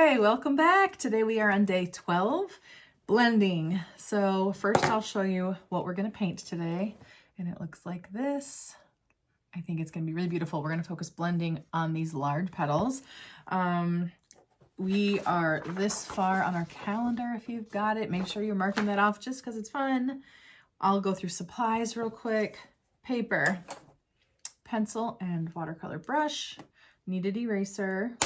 Okay, welcome back. Today we are on day 12, blending. So first I'll show you what we're going to paint today, and it looks like this. I think it's going to be really beautiful. We're going to focus blending on these large petals. We are this far on our calendar. If you've got it, make sure you're marking that off just because it's fun. I'll go through supplies real quick. Paper, pencil and watercolor brush, kneaded eraser.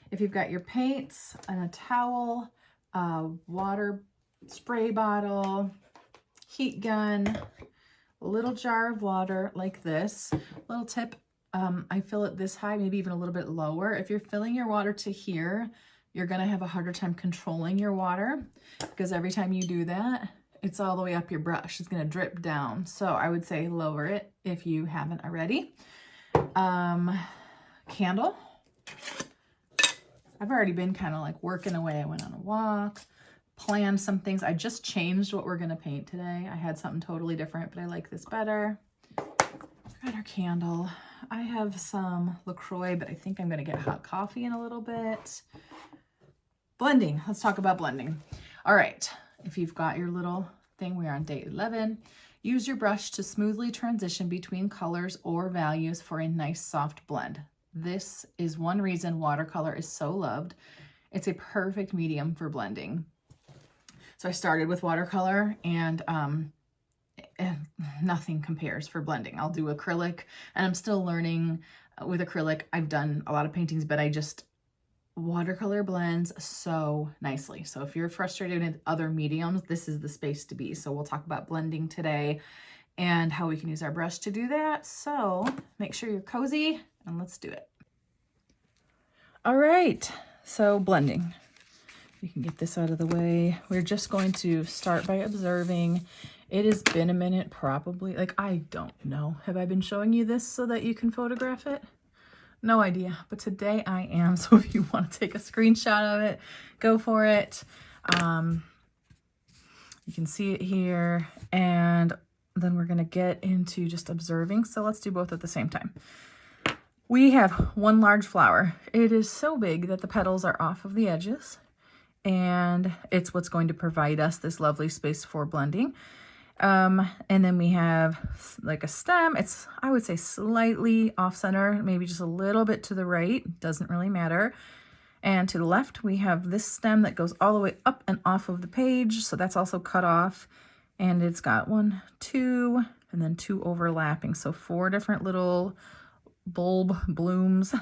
If you've got your paints and a towel, a water spray bottle, heat gun, a little jar of water like this. Little tip, I fill it this high, maybe even a little bit lower. If you're filling your water to here, you're gonna have a harder time controlling your water because every time you do that, it's all the way up your brush. It's gonna drip down. So I would say lower it if you haven't already. Candle. I've already been kind of like working away. I went on a walk, planned some things. I just changed what we're going to paint today. I had something totally different, but I like this better. Got our candle. I have some LaCroix, but I think I'm going to get hot coffee in a little bit. Blending. Let's talk about blending. All right. If you've got your little thing, we're on day 11. Use your brush to smoothly transition between colors or values for a nice soft blend. This is one reason watercolor is so loved. It's a perfect medium for blending. So I started with watercolor and nothing compares for blending. I'll do acrylic and I'm still learning with acrylic. I've done a lot of paintings, but watercolor blends so nicely. So if you're frustrated with other mediums, this is the space to be. So we'll talk about blending today and how we can use our brush to do that. So make sure you're cozy and let's do it. All right, so blending. We can get this out of the way. We're just going to start by observing. It has been a minute, probably, like, I don't know. Have I been showing you this so that you can photograph it? No idea, but today I am. So if you want to take a screenshot of it, go for it. You can see it here, and then we're gonna get into just observing. So let's do both at the same time. We have one large flower. It is so big that the petals are off of the edges, and it's what's going to provide us this lovely space for blending. And then we have like a stem. It's, I would say, slightly off center, maybe just a little bit to the right. Doesn't really matter. And to the left, we have this stem that goes all the way up and off of the page. So that's also cut off. And it's got 1, 2, and then 2 overlapping. So 4 different little bulb blooms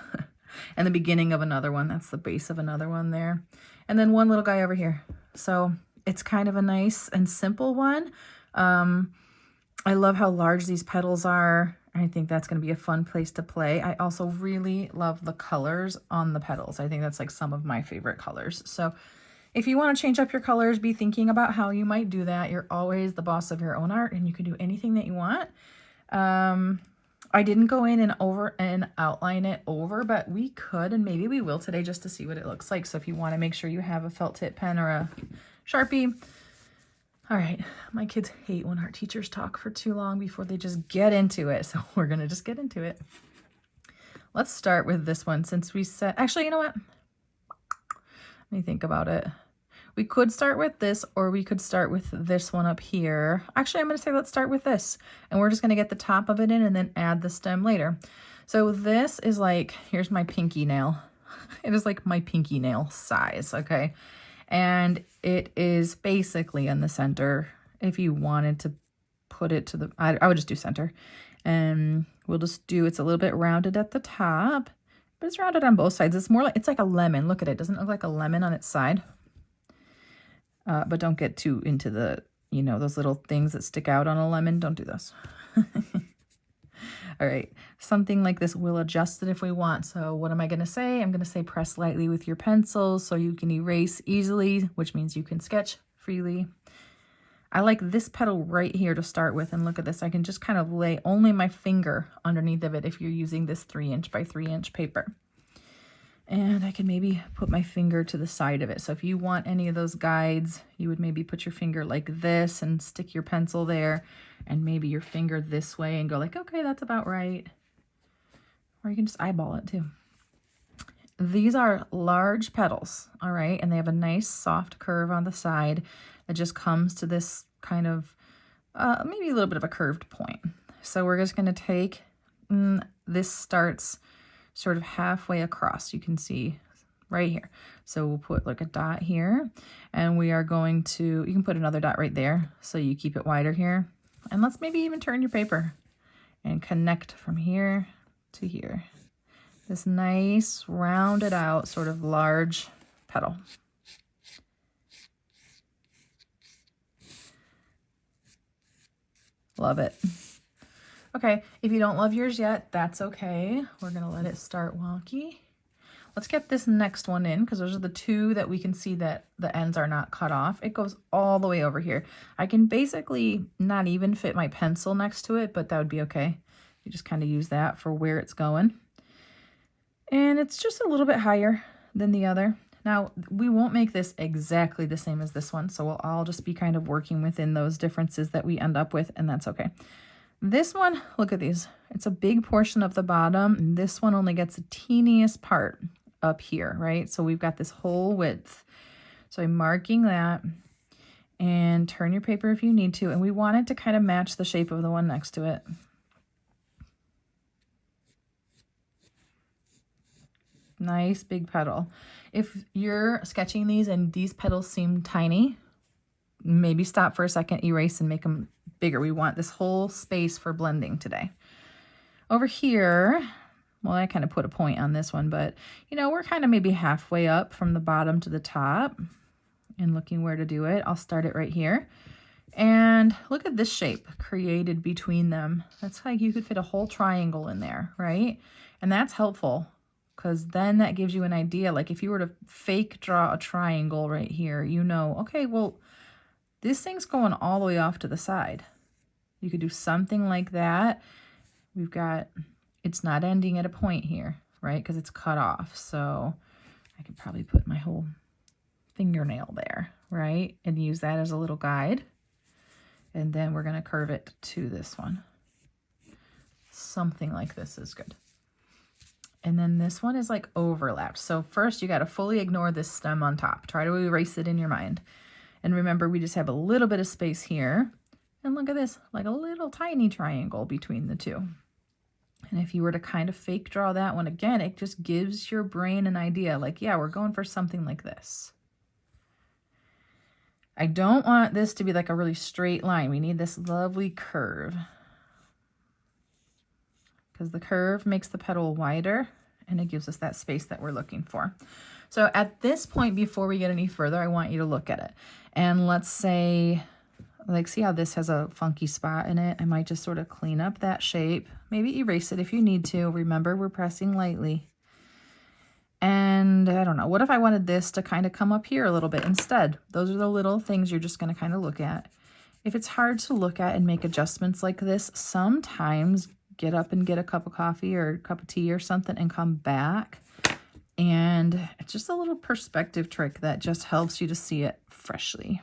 and the beginning of another one. That's the base of another one there. And then one little guy over here. So it's kind of a nice and simple one. I love how large these petals are. I think that's going to be a fun place to play. I also really love the colors on the petals. I think that's like some of my favorite colors. So if you want to change up your colors, be thinking about how you might do that. You're always the boss of your own art and you can do anything that you want. I didn't go in and outline it over, but we could, and maybe we will today just to see what it looks like. So if you want to make sure you have a felt tip pen or a Sharpie. All right, my kids hate when our teachers talk for too long before they just get into it. So we're going to just get into it. Let's start with this one since we said, actually, you know what? Let me think about it. We could start with this, or we could start with this one up here. Actually, I'm going to say let's start with this. And we're just going to get the top of it in and then add the stem later. So this is like, here's my pinky nail. It is like my pinky nail size, okay? And it is basically in the center. If you wanted to put it to the, I would just do center. And we'll just do, it's a little bit rounded at the top, but it's rounded on both sides. It's more like, it's like a lemon. Look at it. Doesn't it look like a lemon on its side? But don't get too into the, you know, those little things that stick out on a lemon. Don't do those. All right. Something like this, we'll adjust it if we want. So what am I going to say? I'm going to say press lightly with your pencil so you can erase easily, which means you can sketch freely. I like this petal right here to start with. And look at this. I can just kind of lay only my finger underneath of it if you're using this 3" by 3" paper. And I can maybe put my finger to the side of it. So if you want any of those guides, you would maybe put your finger like this and stick your pencil there and maybe your finger this way and go like, okay, that's about right. Or you can just eyeball it too. These are large petals, all right? And they have a nice soft curve on the side that just comes to this kind of, maybe a little bit of a curved point. So we're just gonna take, this starts sort of halfway across, you can see right here. So we'll put like a dot here, and we are going to, you can put another dot right there so you keep it wider here. And let's maybe even turn your paper and connect from here to here. This nice rounded out sort of large petal. Love it. Okay, if you don't love yours yet, that's okay. We're gonna let it start wonky. Let's get this next one in, because those are the two that we can see that the ends are not cut off. It goes all the way over here. I can basically not even fit my pencil next to it, but that would be okay. You just kind of use that for where it's going. And it's just a little bit higher than the other. Now, we won't make this exactly the same as this one, so we'll all just be kind of working within those differences that we end up with, and that's okay. This one, look at these. It's a big portion of the bottom, and this one only gets the teeniest part up here, right? So we've got this whole width. So I'm marking that, and turn your paper if you need to, and we want it to kind of match the shape of the one next to it. Nice big petal. If you're sketching these and these petals seem tiny, maybe stop for a second, erase, and make them bigger. We want this whole space for blending today. Over here, well, I kind of put a point on this one, but you know, we're kind of maybe halfway up from the bottom to the top and looking where to do it. I'll start it right here. And look at this shape created between them. That's like you could fit a whole triangle in there, right? And that's helpful, because then that gives you an idea. Like if you were to fake draw a triangle right here, you know, okay, well, this thing's going all the way off to the side. You could do something like that. We've got, it's not ending at a point here, right? Because it's cut off. So I could probably put my whole fingernail there, right? And use that as a little guide. And then we're going to curve it to this one. Something like this is good. And then this one is like overlapped. So first you got to fully ignore this stem on top. Try to erase it in your mind. And remember, we just have a little bit of space here. And look at this, like a little tiny triangle between the two. And if you were to kind of fake draw that one again, it just gives your brain an idea. Like, yeah, we're going for something like this. I don't want this to be like a really straight line. We need this lovely curve, because the curve makes the petal wider and it gives us that space that we're looking for. So at this point, before we get any further, I want you to look at it. And let's say, like, see how this has a funky spot in it? I might just sort of clean up that shape, maybe erase it if you need to. Remember, we're pressing lightly. And I don't know, what if I wanted this to kind of come up here a little bit instead? Those are the little things you're just going to kind of look at. If it's hard to look at and make adjustments like this, sometimes get up and get a cup of coffee or a cup of tea or something and come back. And it's just a little perspective trick that just helps you to see it freshly.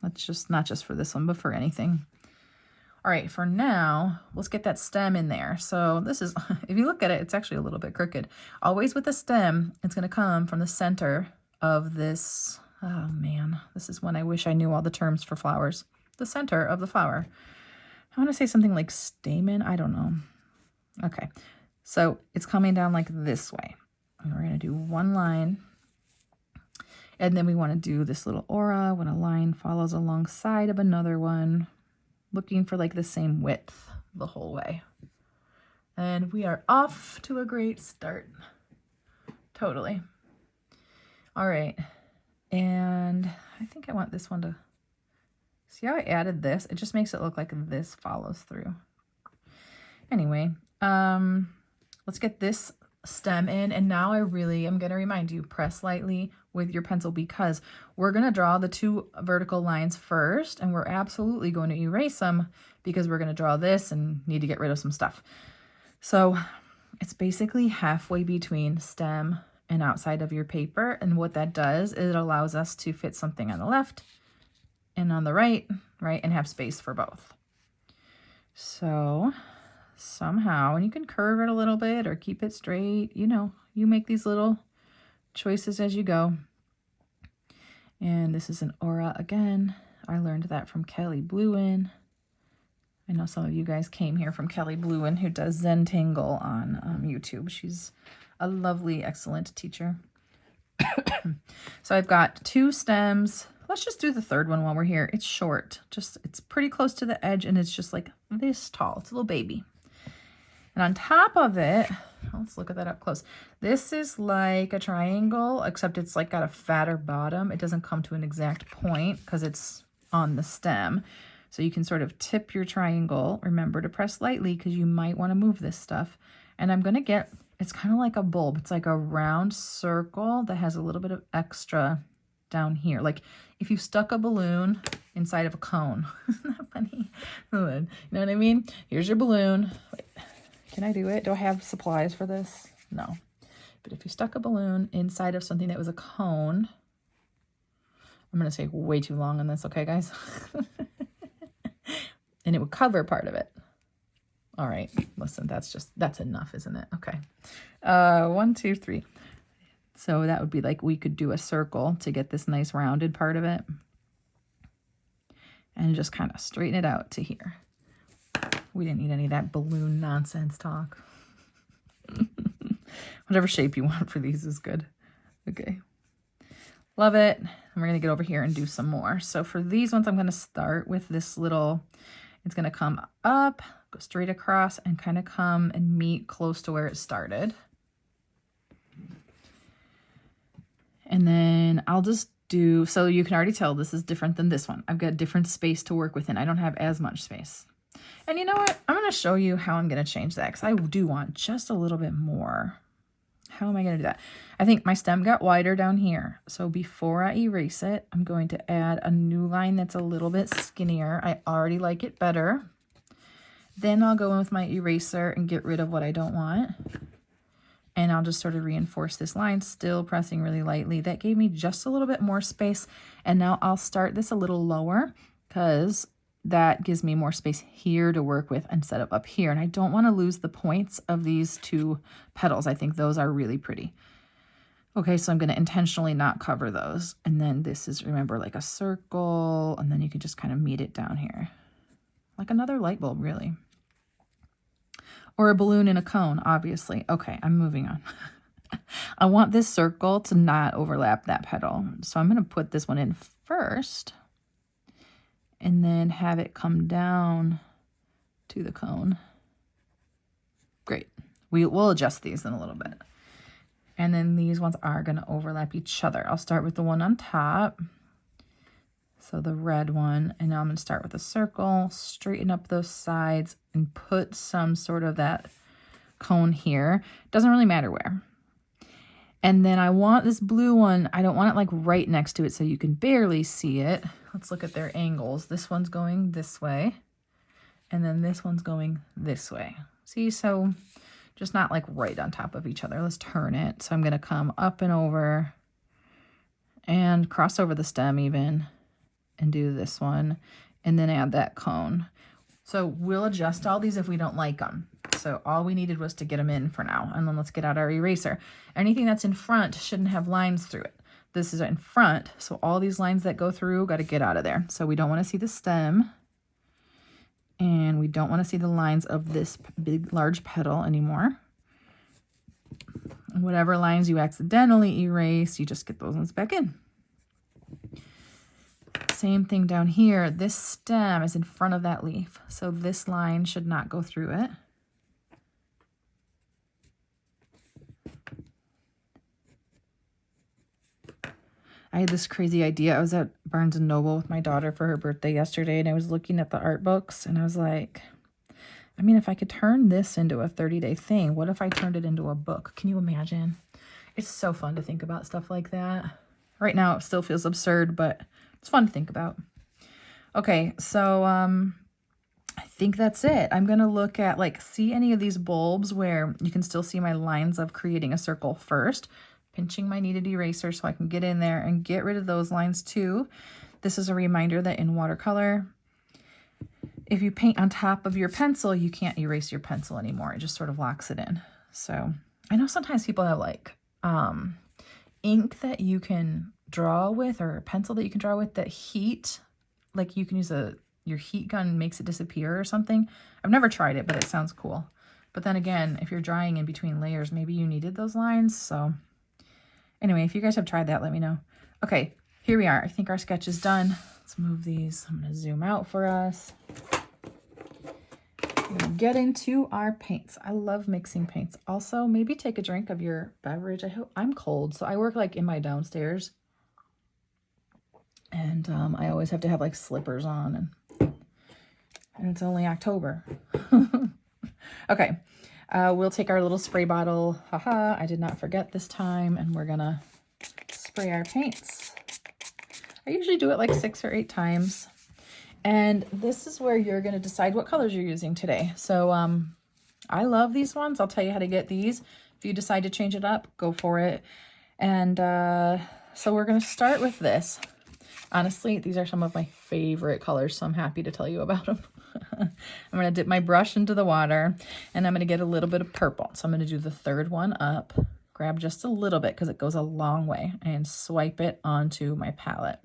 That's just not just for this one, but for anything. All right, for now, let's get that stem in there. So this is, if you look at it, it's actually a little bit crooked. Always with the stem, it's going to come from the center of this. Oh man, this is when I wish I knew all the terms for flowers. The center of the flower. I want to say something like stamen. I don't know. Okay, so it's coming down like this way. And we're going to do one line. And then we want to do this little aura when a line follows alongside of another one, looking for like the same width the whole way. And we are off to a great start. Totally. All right. And I think I want this one to, see how I added this? It just makes it look like this follows through. Anyway, let's get this stem in. And now I really am going to remind you, press lightly with your pencil, because we're going to draw the two vertical lines first, and we're absolutely going to erase them because we're going to draw this and need to get rid of some stuff. So it's basically halfway between stem and outside of your paper. And what that does is it allows us to fit something on the left and on the right, and have space for both. So somehow, and you can curve it a little bit or keep it straight, you know, you make these little choices as you go. And this is an aura again. I learned that from Kelly Bluin. I know some of you guys came here from Kelly Bluin, who does Zentangle on YouTube. She's a lovely, excellent teacher. So I've got 2 stems. Let's just do the third one while we're here. It's short, it's pretty close to the edge, and it's just like this tall. It's a little baby. And on top of it, let's look at that up close. This is like a triangle, except it's like got a fatter bottom. It doesn't come to an exact point because it's on the stem. So you can sort of tip your triangle. Remember to press lightly because you might want to move this stuff. And I'm going to get, it's kind of like a bulb. It's like a round circle that has a little bit of extra down here. Like if you stuck a balloon inside of a cone. Isn't that funny? You know what I mean? Here's your balloon. Wait, can I do it? Do I have supplies for this? No. But if you stuck a balloon inside of something that was a cone, I'm going to say way too long on this. Okay, guys? And it would cover part of it. All right, listen, that's enough, isn't it? Okay. 1, 2, 3. So that would be like, we could do a circle to get this nice rounded part of it. And just kind of straighten it out to here. We didn't need any of that balloon nonsense talk. Whatever shape you want for these is good. Okay. Love it. And we're going to get over here and do some more. So for these ones, I'm going to start with this little, it's going to come up, go straight across, and kind of come and meet close to where it started. And then I'll just do, so you can already tell this is different than this one. I've got different space to work within. I don't have as much space. And you know what? I'm going to show you how I'm going to change that because I do want just a little bit more. How am I going to do that? I think my stem got wider down here. So before I erase it, I'm going to add a new line that's a little bit skinnier. I already like it better. Then I'll go in with my eraser and get rid of what I don't want. And I'll just sort of reinforce this line, still pressing really lightly. That gave me just a little bit more space. And now I'll start this a little lower because that gives me more space here to work with instead of up here. And I don't want to lose the points of these 2 petals. I think those are really pretty. Okay, so I'm going to intentionally not cover those. And then this is, remember, like a circle. And then you can just kind of meet it down here. Like another light bulb, really. Or a balloon in a cone, obviously. Okay, I'm moving on. I want this circle to not overlap that petal. So I'm going to put this one in first. And then have it come down to the cone. Great. We'll adjust these in a little bit. And then these ones are going to overlap each other. I'll start with the one on top. So the red one. And now I'm going to start with a circle, straighten up those sides, and put some sort of that cone here. Doesn't really matter where. And then I want this blue one, I don't want it like right next to it so you can barely see it. Let's look at their angles. This one's going this way, and then this one's going this way. See, so just not like right on top of each other. Let's turn it. So I'm going to come up and over and cross over the stem even and do this one, and then add that cone. So we'll adjust all these if we don't like them. So all we needed was to get them in for now. And then let's get out our eraser. Anything that's in front shouldn't have lines through it. This is in front. So all these lines that go through got to get out of there. So we don't want to see the stem. And we don't want to see the lines of this big, large petal anymore. Whatever lines you accidentally erase, you just get those ones back in. Same thing down here. This stem is in front of that leaf. So this line should not go through it. I had this crazy idea. I was at Barnes & Noble with my daughter for her birthday yesterday, and I was looking at the art books, and I was like, I mean, if I could turn this into a 30-day thing, what if I turned it into a book? Can you imagine? It's so fun to think about stuff like that. Right now, it still feels absurd, but it's fun to think about. Okay, so I think that's it. I'm going to look at, like, see any of these bulbs where you can still see my lines of creating a circle first. Pinching my kneaded eraser so I can get in there and get rid of those lines too. This is a reminder that in watercolor, if you paint on top of your pencil, you can't erase your pencil anymore. It just sort of locks it in. So I know sometimes people have like ink that you can draw with, or a pencil that you can draw with, that heat, like you can use your heat gun makes it disappear or something. I've never tried it, but it sounds cool. But then again, if you're drying in between layers, maybe you needed those lines. So anyway, if you guys have tried that, let me know. Okay, here we are. I think our sketch is done. Let's move these. I'm going to zoom out for us. Get into our paints. I love mixing paints. Also, maybe take a drink of your beverage. I'm cold, so I work like in my downstairs, and I always have to have like slippers on, and it's only October. Okay, we'll take our little spray bottle. Haha, I did not forget this time, and we're gonna spray our paints. I usually do it like 6 or 8 times. And this is where you're going to decide what colors you're using today. So I love these ones. I'll tell you how to get these. If you decide to change it up, go for it. And so we're going to start with this. Honestly, these are some of my favorite colors, so I'm happy to tell you about them. I'm going to dip my brush into the water, and I'm going to get a little bit of purple. So I'm going to do the third one up, grab just a little bit because it goes a long way, and swipe it onto my palette.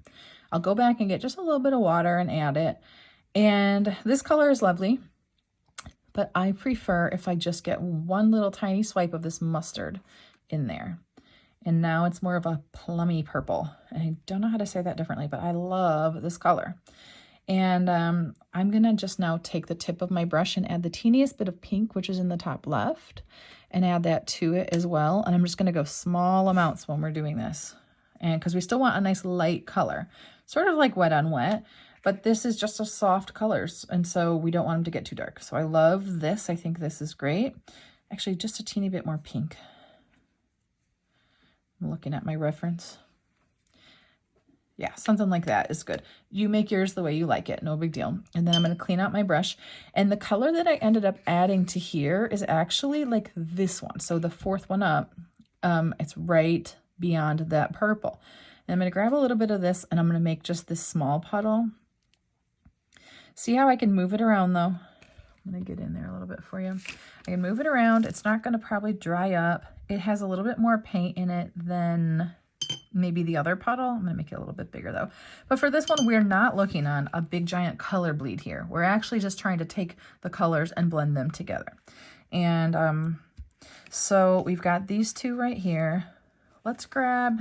I'll go back and get just a little bit of water and add it. And this color is lovely, but I prefer if I just get one little tiny swipe of this mustard in there. And now it's more of a plummy purple. And I don't know how to say that differently, but I love this color. And I'm going to just now take the tip of my brush and add the teeniest bit of pink, which is in the top left, and add that to it as well. And I'm just going to go small amounts when we're doing this. And because we still want a nice light color, sort of like wet on wet, but this is just a soft colors, and so we don't want them to get too dark. So I love this. I think this is great. Actually, just a teeny bit more pink. I'm looking at my reference. Yeah, something like that is good. You make yours the way you like it, no big deal. And then I'm going to clean out my brush. And the color that I ended up adding to here is actually like this one. So the fourth one up, it's right beyond that purple. And I'm going to grab a little bit of this, and I'm going to make just this small puddle. See how I can move it around though? I'm going to get in there a little bit for you. I can move it around. It's not going to probably dry up. It has a little bit more paint in it than maybe the other puddle. I'm going to make it a little bit bigger though. But for this one, we're not looking on a big giant color bleed here. We're actually just trying to take the colors and blend them together. And so we've got these two right here. Let's grab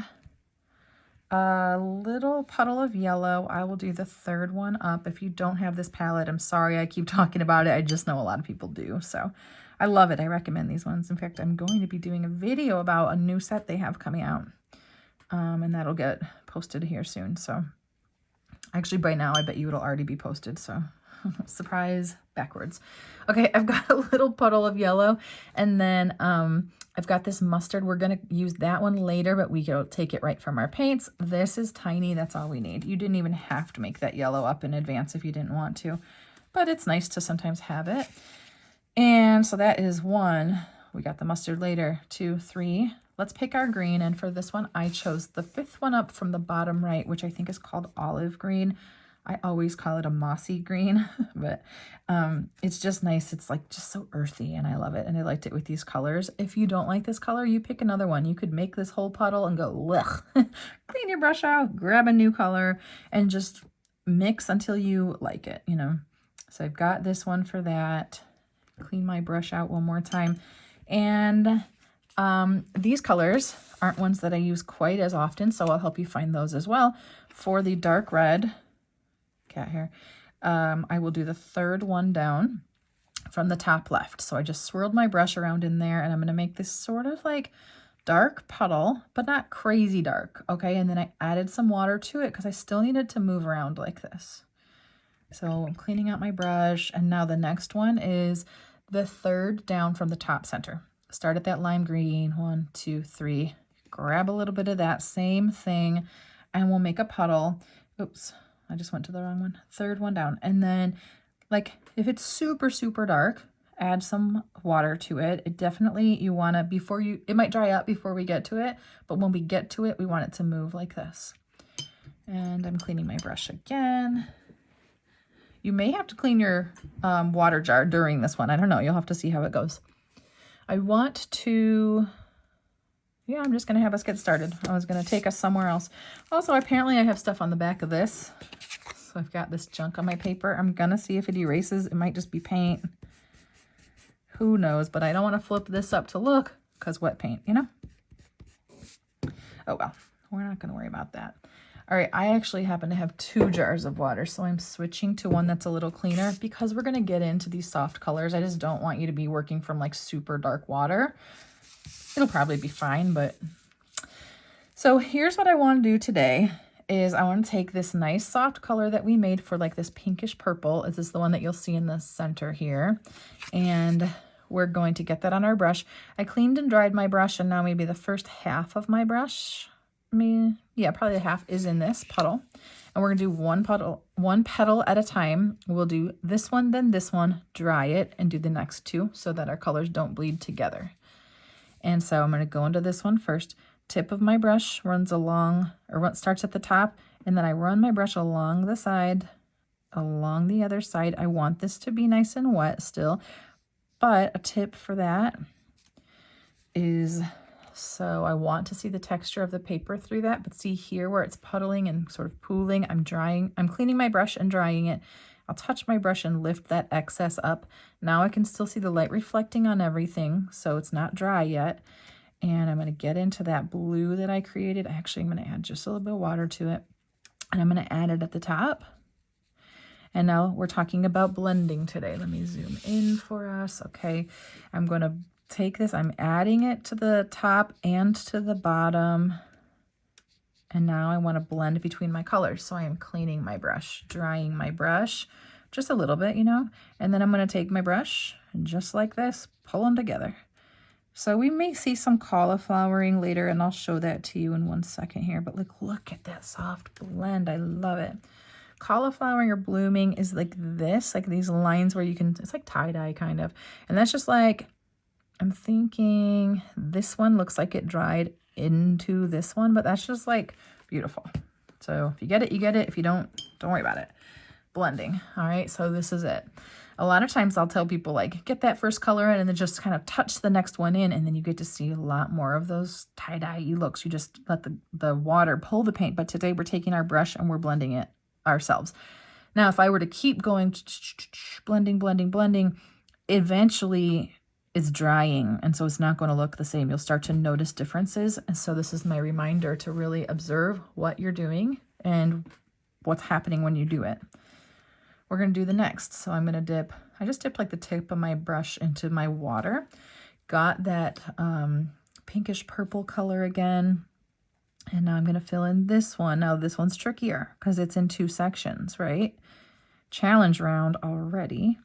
a little puddle of yellow. I will do the third one up. If you don't have this palette, I'm sorry I keep talking about it. I just know a lot of people do. So I love it. I recommend these ones. In fact, I'm going to be doing a video about a new set they have coming out. And that'll get posted here soon. So actually by now, I bet you it'll already be posted. So surprise backwards. Okay, I've got a little puddle of yellow, and then I've got this mustard. We're going to use that one later, but we can take it right from our paints. This is tiny. That's all we need. You didn't even have to make that yellow up in advance if you didn't want to, but it's nice to sometimes have it. And so that is 1. We got the mustard later. 2, 3. Let's pick our green. And for this one, I chose the 5th one up from the bottom right, which I think is called olive green. I always call it a mossy green, but it's just nice. It's like just so earthy, and I love it. And I liked it with these colors. If you don't like this color, you pick another one. You could make this whole puddle and go, ugh. Clean your brush out, grab a new color, and just mix until you like it, you know. So I've got this one for that. Clean my brush out one more time. And these colors aren't ones that I use quite as often, so I'll help you find those as well. For the dark red, cat hair, I will do the 3rd one down from the top left. So I just swirled my brush around in there, and I'm going to make this sort of like dark puddle, but not crazy dark. Okay. And then I added some water to it because I still needed to move around like this. So I'm cleaning out my brush. And now the next one is the 3rd down from the top center. Start at that lime green. 1, 2, 3. Grab a little bit of that same thing, and we'll make a puddle. Oops. I just went to the wrong one. 3rd one down. And then, like, if it's super, super dark, add some water to it. It definitely, you want to, it might dry up before we get to it, but when we get to it, we want it to move like this. And I'm cleaning my brush again. You may have to clean your water jar during this one. I don't know. You'll have to see how it goes. I want to, yeah, I'm just going to have us get started. I was going to take us somewhere else. Also, apparently I have stuff on the back of this. So I've got this junk on my paper. I'm going to see if it erases. It might just be paint. Who knows? But I don't want to flip this up to look because wet paint, you know? Oh, well, we're not going to worry about that. All right, I actually happen to have 2 jars of water, so I'm switching to one that's a little cleaner because we're going to get into these soft colors. I just don't want you to be working from like super dark water. It'll probably be fine, but... So here's what I want to do today is I want to take this nice soft color that we made for like this pinkish purple. This is the one that you'll see in the center here. And we're going to get that on our brush. I cleaned and dried my brush, and now maybe the first half of my brush, yeah, probably the half is in this puddle. And we're gonna do one petal at a time. We'll do this one, then this one, dry it, and do the next 2 so that our colors don't bleed together. And so I'm gonna go into this one first. Tip of my brush runs along, or starts at the top, and then I run my brush along the side, along the other side. I want this to be nice and wet still, but a tip for that is, so I want to see the texture of the paper through that, but see here where it's puddling and sort of pooling, I'm cleaning my brush and drying it. I'll touch my brush and lift that excess up. Now I can still see the light reflecting on everything, so it's not dry yet. And I'm going to get into that blue that I created. Actually, I'm going to add just a little bit of water to it, and I'm going to add it at the top. And now we're talking about blending today. Let me zoom in for us. Okay, I'm going to take this, I'm adding it to the top and to the bottom. And now I want to blend between my colors. So I am cleaning my brush, drying my brush, just a little bit, you know, and then I'm going to take my brush and just like this, pull them together. So we may see some cauliflowering later, and I'll show that to you in 1 second here, but look at that soft blend. I love it. Cauliflowering or blooming is like this, like these lines where you can, it's like tie-dye kind of. And that's just like, I'm thinking this one looks like it dried into this one, but that's just like beautiful. So if you get it, you get it. If you don't worry about it. Blending. All right, so this is it. A lot of times I'll tell people like, get that first color in and then just kind of touch the next one in, and then you get to see a lot more of those tie-dye looks. You just let the water pull the paint, but today we're taking our brush and we're blending it ourselves. Now, if I were to keep going, blending, eventually it's drying, and so it's not going to look the same. You'll start to notice differences, and so this is my reminder to really observe what you're doing and what's happening when you do it. We're going to do the next. So I'm going to dip, I just dipped like the tip of my brush into my water. Got that pinkish purple color again. And now I'm going to fill in this one. Now this one's trickier because it's in 2 sections, right? Challenge round already.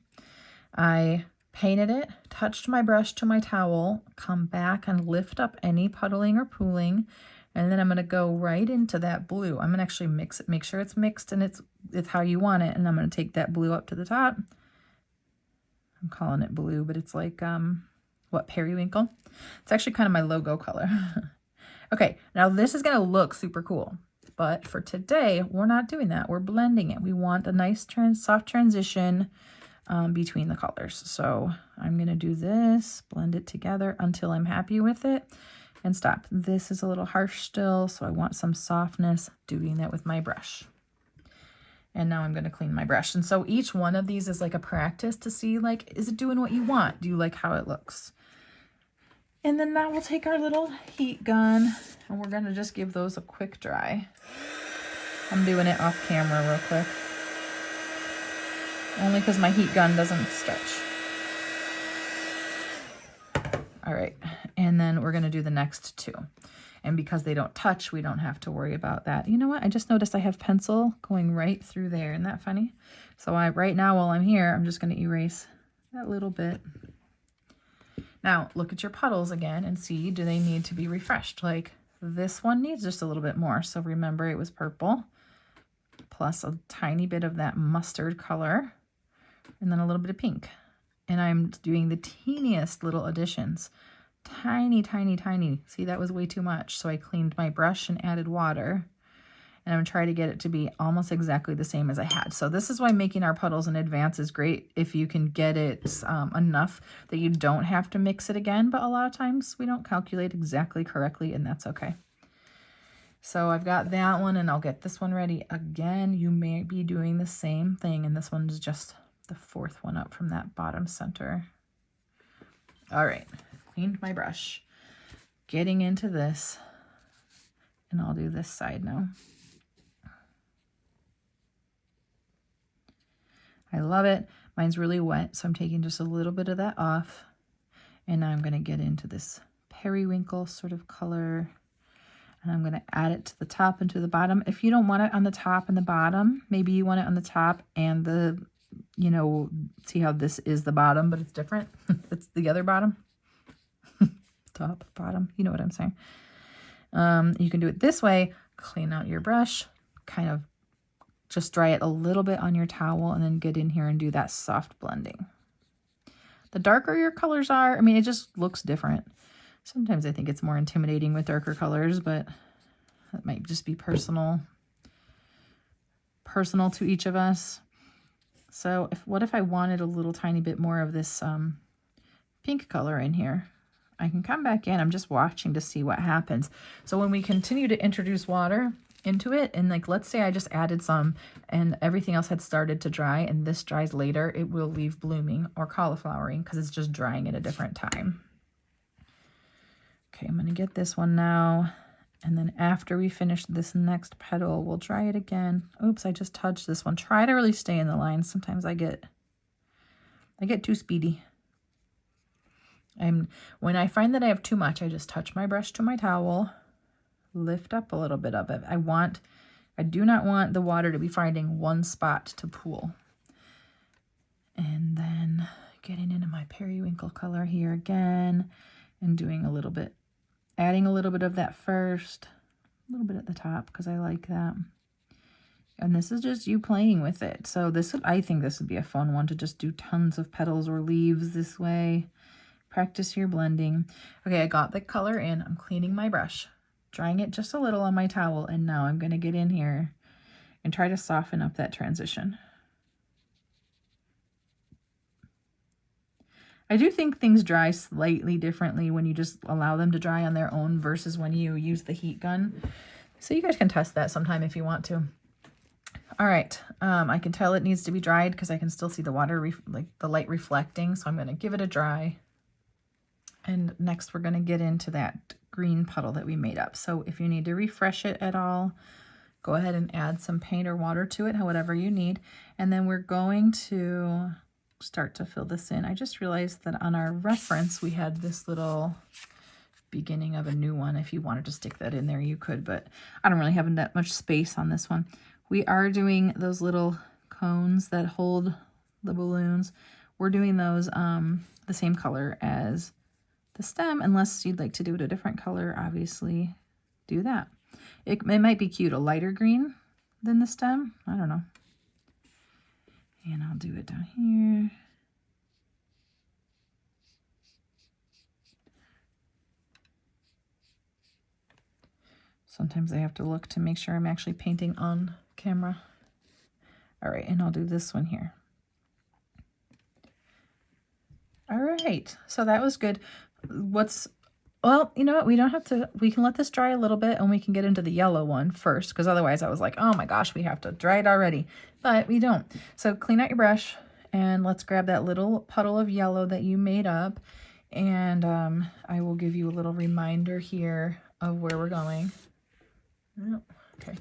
I painted it, touched my brush to my towel, come back and lift up any puddling or pooling. And then I'm going to go right into that blue. I'm going to actually mix it, make sure it's mixed and it's how you want it. And I'm going to take that blue up to the top. I'm calling it blue, but it's like, periwinkle? It's actually kind of my logo color. Okay, now this is going to look super cool. But for today, we're not doing that. We're blending it. We want a nice soft transition between the colors. So I'm going to do this, blend it together until I'm happy with it. And stop. This is a little harsh still, so I want some softness, doing that with my brush. And now I'm going to clean my brush. And so each one of these is like a practice to see, like, is it doing what you want? Do you like how it looks? And then now we'll take our little heat gun and we're going to just give those a quick dry. I'm doing it off camera real quick. Only because my heat gun doesn't stretch. All right, and then we're going to do the next 2. And because they don't touch, we don't have to worry about that. You know what? I just noticed I have pencil going right through there. Isn't that funny? So right now while I'm here, I'm just going to erase that little bit. Now, look at your puddles again and see, do they need to be refreshed? Like this one needs just a little bit more. So remember it was purple plus a tiny bit of that mustard color and then a little bit of pink. And I'm doing the teeniest little additions. Tiny, tiny, tiny. See, that was way too much. So I cleaned my brush and added water. and I'm going to try to get it to be almost exactly the same as I had. So this is why making our puddles in advance is great if you can get it enough that you don't have to mix it again, but a lot of times we don't calculate exactly correctly, and that's okay. So I've got that one, and I'll get this one ready. Again, you may be doing the same thing, and this one is just the fourth one up from that bottom center. All right, cleaned my brush. Getting into this, and I'll do this side now. I love it. Mine's really wet, so I'm taking just a little bit of that off, and now I'm going to get into this periwinkle sort of color, and I'm going to add it to the top and to the bottom. If you don't want it on the top and the bottom, maybe you want it on the top and the, you know, see how this is the bottom, but it's different. It's the other bottom. Top, bottom, you know what I'm saying. You can do it this way. Clean out your brush, kind of just dry it a little bit on your towel, and then get in here and do that soft blending. The darker your colors are, I mean, it just looks different. Sometimes I think it's more intimidating with darker colors, but that might just be personal to each of us. So what if I wanted a little tiny bit more of this pink color in here? I can come back in. I'm just watching to see what happens. So when we continue to introduce water into it, and like, let's say I just added some and everything else had started to dry, and this dries later, it will leave blooming or cauliflowering because it's just drying at a different time. Okay, I'm going to get this one now. And then after we finish this next petal, we'll dry it again. Oops, I just touched this one. Try to really stay in the line. Sometimes I get too speedy. When I find that I have too much, I just touch my brush to my towel, lift up a little bit of it. I do not want the water to be finding one spot to pool. And then getting into my periwinkle color here again and doing a little bit, adding a little bit of that first, a little bit at the top because I like that. And this is just you playing with it. So I think this would be a fun one to just do tons of petals or leaves this way. Practice your blending. Okay, I got the color in. I'm cleaning my brush, drying it just a little on my towel, and now I'm going to get in here and try to soften up that transition. I do think things dry slightly differently when you just allow them to dry on their own versus when you use the heat gun. So you guys can test that sometime if you want to. All right, I can tell it needs to be dried because I can still see the water, like the light reflecting, so I'm going to give it a dry. And next we're going to get into that green puddle that we made up. So if you need to refresh it at all, go ahead and add some paint or water to it, however you need. And then we're going to start to fill this in. I just realized that on our reference, we had this little beginning of a new one. If you wanted to stick that in there, you could, but I don't really have that much space on this one. We are doing those little cones that hold the balloons. We're doing those the same color as the stem, unless you'd like to do it a different color, obviously do that. It might be cute, a lighter green than the stem. I don't know. And I'll do it down here. Sometimes I have to look to make sure I'm actually painting on camera. All right, and I'll do this one here. All right, so that was good. Well, you know what? We don't have to, we can let this dry a little bit and we can get into the yellow one first, because otherwise I was like, oh my gosh, we have to dry it already, but we don't. So clean out your brush and let's grab that little puddle of yellow that you made up. And I will give you a little reminder here of where we're going. Okay,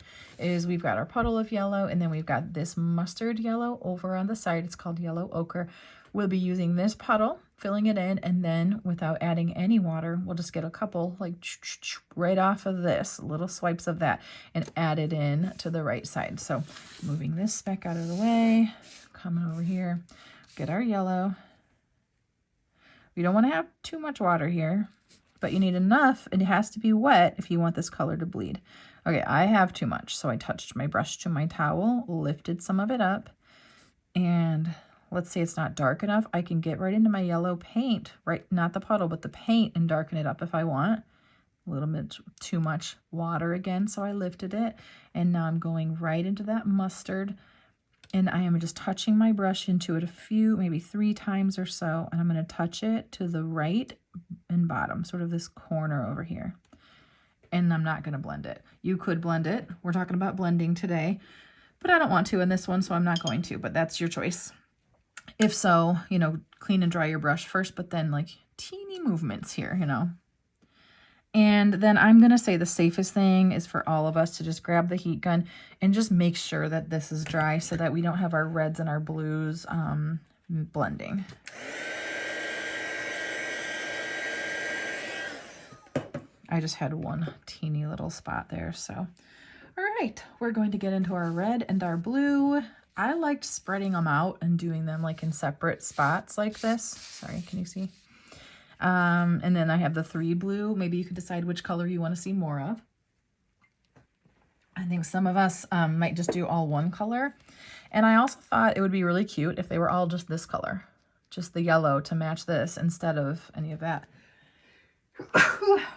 we've got our puddle of yellow, and then we've got this mustard yellow over on the side. It's called yellow ochre. We'll be using this puddle, filling it in, and then without adding any water, we'll just get a couple like right off of this, little swipes of that, and add it in to the right side. So moving this speck out of the way, coming over here, get our yellow. We don't want to have too much water here, but you need enough. It has to be wet if you want this color to bleed. Okay, I have too much, so I touched my brush to my towel, lifted some of it up, and let's say it's not dark enough, I can get right into my yellow paint, right, not the puddle, but the paint, and darken it up if I want. a little bit too much water again, so I lifted it. And now I'm going right into that mustard. And I am just touching my brush into it a few, maybe 3 times or so. And I'm going to touch it to the right and bottom, sort of this corner over here. And I'm not going to blend it. You could blend it. We're talking about blending today, but I don't want to in this one, so I'm not going to, but that's your choice. If so, you know, clean and dry your brush first, but then like teeny movements here, you know. And then I'm going to say the safest thing is for all of us to just grab the heat gun and just make sure that this is dry so that we don't have our reds and our blues blending. I just had one teeny little spot there. So, all right, we're going to get into our red and our blue. I liked spreading them out and doing them like in separate spots like this. Sorry, can you see? And then I have the 3 blue. Maybe you could decide which color you want to see more of. I think some of us might just do all one color. And I also thought it would be really cute if they were all just this color, just the yellow to match this instead of any of that.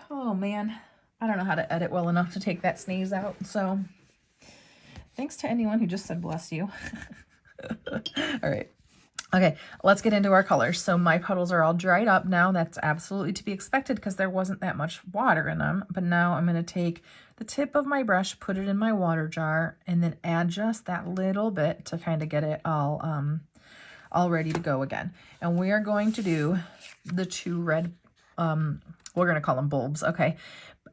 Oh man, I don't know how to edit well enough to take that sneeze out. So thanks to anyone who just said bless you. All right. Okay, let's get into our colors. So my puddles are all dried up now. That's absolutely to be expected because there wasn't that much water in them. But now I'm going to take the tip of my brush, put it in my water jar, and then add just that little bit to kind of get it all ready to go again. And we are going to do the 2 red, we're going to call them bulbs, okay?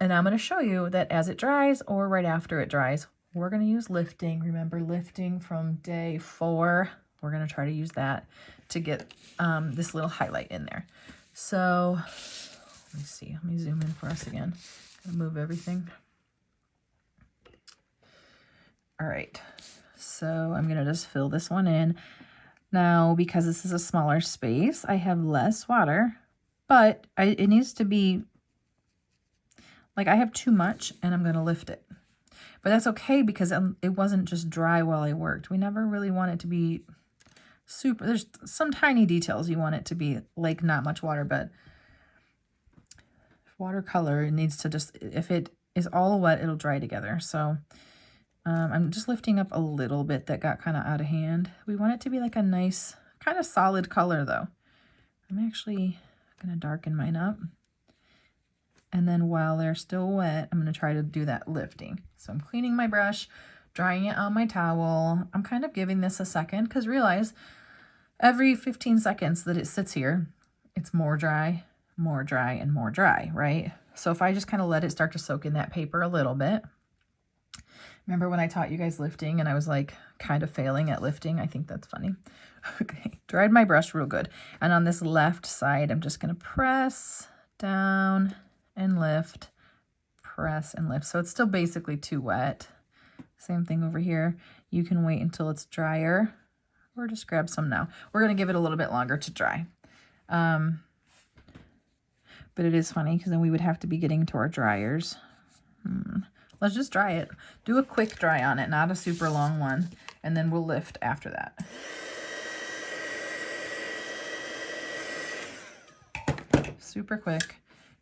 And I'm going to show you that as it dries or right after it dries, we're going to use lifting. Remember lifting from day 4. We're going to try to use that to get this little highlight in there. So let me see. Let me zoom in for us again. Gonna move everything. All right. So I'm going to just fill this one in. Now, because this is a smaller space, I have less water, but it needs to be, like I have too much and I'm going to lift it. But that's okay because it wasn't just dry while I worked. We never really want it to be super, there's some tiny details you want it to be like not much water, but watercolor needs to just, if it is all wet, it'll dry together. So I'm just lifting up a little bit that got kind of out of hand. We want it to be like a nice kind of solid color though. I'm actually going to darken mine up. And then while they're still wet, I'm going to try to do that lifting. So I'm cleaning my brush, drying it on my towel. I'm kind of giving this a second because realize every 15 seconds that it sits here, it's more dry, and more dry, right? So if I just kind of let it start to soak in that paper a little bit. Remember when I taught you guys lifting and I was like kind of failing at lifting? I think that's funny. Okay, dried my brush real good. And on this left side, I'm just going to press down and lift, press and lift. So it's still basically too wet. Same thing over here. You can wait until it's drier or just grab some now. We're going to give it a little bit longer to dry. But it is funny because then we would have to be getting to our dryers. Let's just dry it. Do a quick dry on it, not a super long one. And then we'll lift after that. Super quick.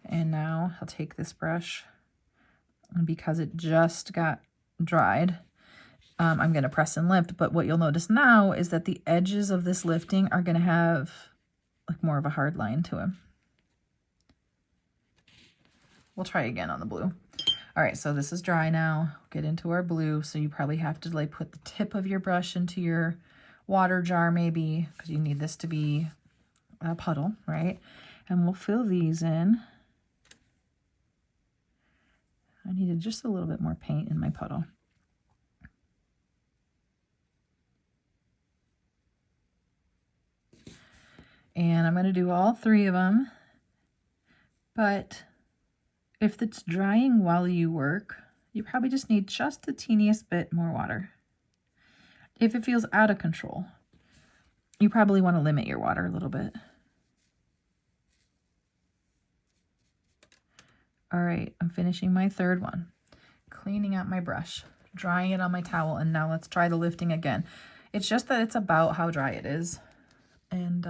And now I'll take this brush, and because it just got dried, I'm going to press and lift. But what you'll notice now is that the edges of this lifting are going to have like more of a hard line to them. We'll try again on the blue. All right, so this is dry now. Get into our blue. So you probably have to like put the tip of your brush into your water jar maybe, because you need this to be a puddle, right? And we'll fill these in. I needed just a little bit more paint in my puddle. And I'm going to do all 3 of them. But if it's drying while you work, you probably just need just the teeniest bit more water. If it feels out of control, you probably want to limit your water a little bit. All right, I'm finishing my 3rd one. Cleaning out my brush, drying it on my towel, and now let's try the lifting again. It's just that it's about how dry it is. And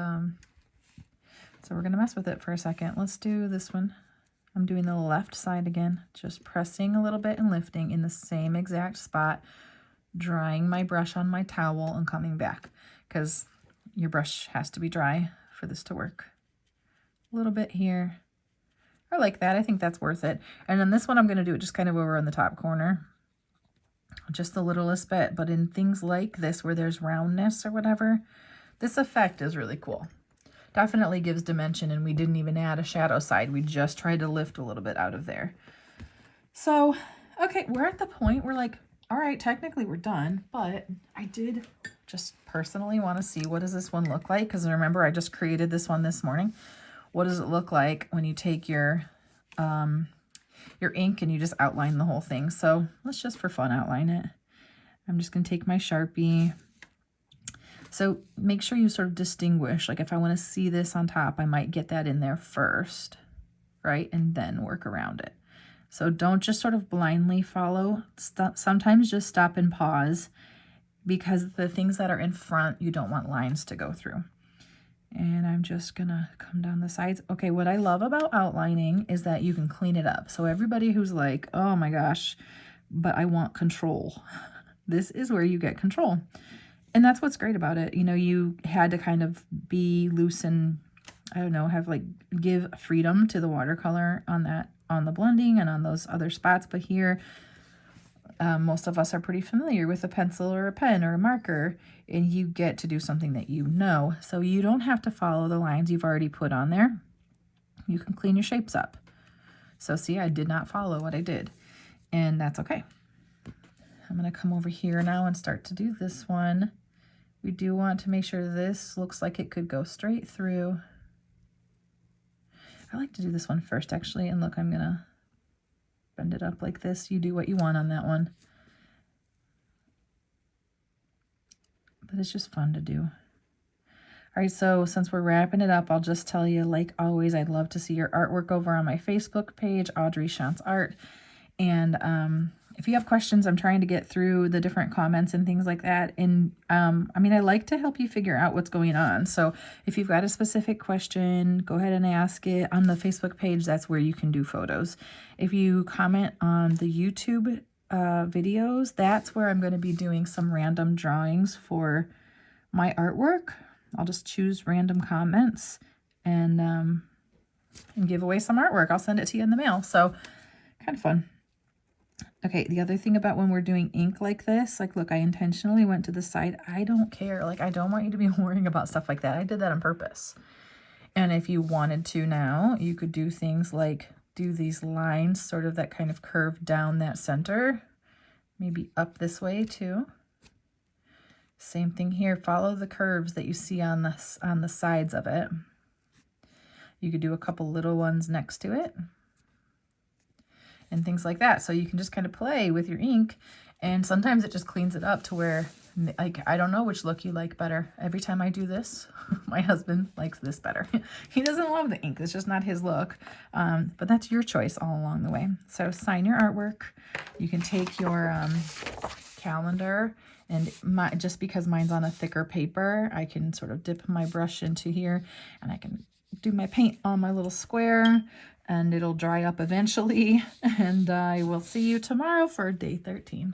so we're gonna mess with it for a second. Let's do this one. I'm doing the left side again, just pressing a little bit and lifting in the same exact spot, drying my brush on my towel and coming back, because your brush has to be dry for this to work. A little bit here. I like that. I think that's worth it. And then this one, I'm going to do it just kind of over on the top corner. Just the littlest bit. But in things like this where there's roundness or whatever, this effect is really cool. Definitely gives dimension, and we didn't even add a shadow side. We just tried to lift a little bit out of there. So, okay, we're at the point where like, all right, technically we're done, but I did just personally want to see what does this one look like, because remember I just created this one this morning. What does it look like when you take your ink and you just outline the whole thing? So let's just for fun outline it. I'm just going to take my Sharpie. So make sure you sort of distinguish, like if I want to see this on top, I might get that in there first, right? And then work around it. So don't just sort of blindly follow. Sometimes just stop and pause, because the things that are in front, you don't want lines to go through. And I'm just gonna come down the sides. Okay, what I love about outlining is that you can clean it up. So everybody who's like, oh my gosh, but I want control. This is where you get control. And that's what's great about it. You know, you had to kind of be loose and, I don't know, have like give freedom to the watercolor on that, on the blending and on those other spots. But here, most of us are pretty familiar with a pencil or a pen or a marker, and you get to do something that you know. So you don't have to follow the lines you've already put on there. You can clean your shapes up. So see, I did not follow what I did, and that's okay. I'm going to come over here now and start to do this one. We do want to make sure this looks like it could go straight through. I like to do this one first, actually, and look, I'm going to bend it up like this. You do what you want on that one. But it's just fun to do. All right, so since we're wrapping it up, I'll just tell you, like always, I'd love to see your artwork over on my Facebook page, Audrey Shantz Art. And if you have questions, I'm trying to get through the different comments and things like that. And I mean, I like to help you figure out what's going on. So if you've got a specific question, go ahead and ask it on the Facebook page. That's where you can do photos. If you comment on the YouTube videos, that's where I'm going to be doing some random drawings for my artwork. I'll just choose random comments and give away some artwork. I'll send it to you in the mail. So kind of fun. Okay, the other thing about when we're doing ink like this, like look, I intentionally went to the side. I don't care. Like, I don't want you to be worrying about stuff like that. I did that on purpose. And if you wanted to now, you could do things like do these lines sort of that kind of curve down that center, maybe up this way too. Same thing here. Follow the curves that you see on the sides of it. You could do a couple little ones next to it and things like that. So you can just kind of play with your ink, and sometimes it just cleans it up to where, like, I don't know which look you like better. Every time I do this, my husband likes this better. He doesn't love the ink. It's just not his look. But that's your choice all along the way. So sign your artwork. You can take your calendar, and just because mine's on a thicker paper, I can sort of dip my brush into here, and I can do my paint on my little square, and it'll dry up eventually. And I will see you tomorrow for day 13.